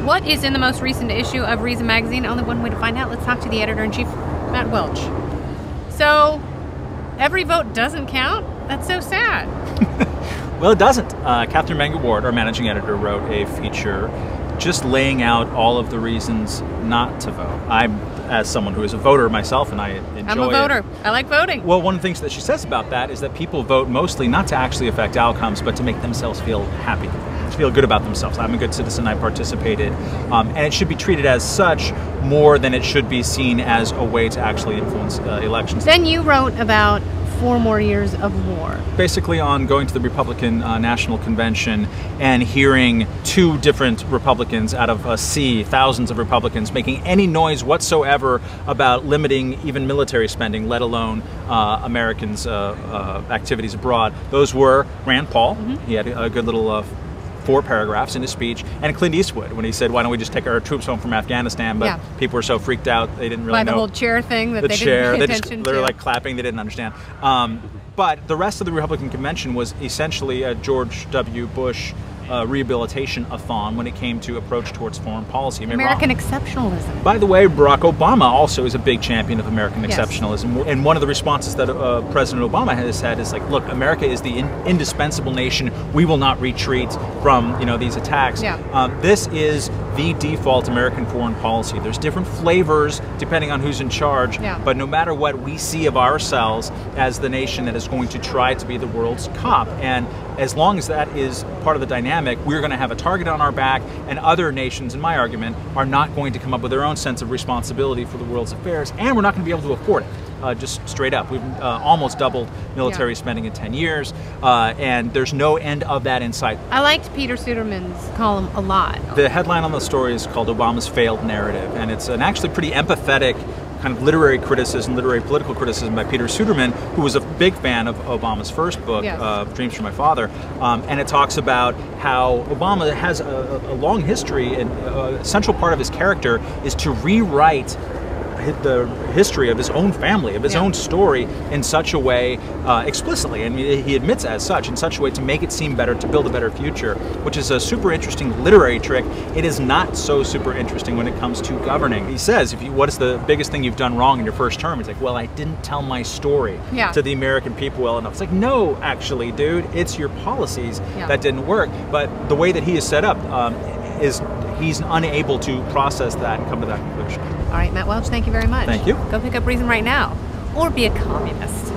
What is in the most recent issue of Reason Magazine? Only one way to find out. Let's talk to the editor-in-chief, Matt Welch. So, every vote doesn't count? That's so sad. Well, it doesn't. Katherine Mangu-Ward, our managing editor, wrote a feature just laying out all of the reasons not to vote. I'm, as someone who is a voter myself, and I enjoy I'm a voter. I like voting. Well, one of the things that she says about that is that people vote mostly not to actually affect outcomes, but to make themselves feel happy, to feel good about themselves. I'm a good citizen, I participated, and it should be treated as such more than it should be seen as a way to actually influence elections. Then you wrote about 4 more years of war. Basically on going to the Republican National Convention and hearing 2 different Republicans out of a sea, thousands of Republicans, making any noise whatsoever about limiting even military spending, let alone Americans' activities abroad. Those were Rand Paul. He had a good little 4 paragraphs in his speech, and Clint Eastwood when he said, "Why don't we just take our troops home from Afghanistan?" But people were so freaked out they didn't really know. By the whole chair thing that they didn't pay attention to. They were like clapping, they didn't understand. But the rest of the Republican convention was essentially a George W. Bush rehabilitation-a-thon when it came to approach towards foreign policy. American exceptionalism. By the way, Barack Obama also is a big champion of American exceptionalism. And one of the responses that President Obama has had is like, look, America is the indispensable nation. We will not retreat from these attacks. This is the default American foreign policy. There's different flavors depending on who's in charge, but no matter what, we see of ourselves as the nation that is going to try to be the world's cop. And as long as that is part of the dynamic, we're going to have a target on our back, and other nations, in my argument, are not going to come up with their own sense of responsibility for the world's affairs, and we're not going to be able to afford it. Just straight up. We've almost doubled military spending in 10 years, and there's no end of that in sight. I liked Peter Suderman's column a lot. The headline on the story is called Obama's Failed Narrative, and it's an actually pretty empathetic kind of literary criticism, literary political criticism by Peter Suderman, who was a big fan of Obama's first book, Dreams from My Father, and it talks about how Obama has a long history, and a central part of his character is to rewrite the history of his own family, of his own story in such a way, explicitly, and he admits as such, in such a way to make it seem better, to build a better future, which is a super interesting literary trick. It is not so super interesting when it comes to governing. He says, what is the biggest thing you've done wrong in your first term? He's like, well, I didn't tell my story to the American people well enough. It's like, no, actually, dude, it's your policies that didn't work. But the way that he is set up is he's unable to process that and come to that conclusion. All right, Matt Welch, thank you very much. Thank you. Go pick up Reason right now, or be a communist.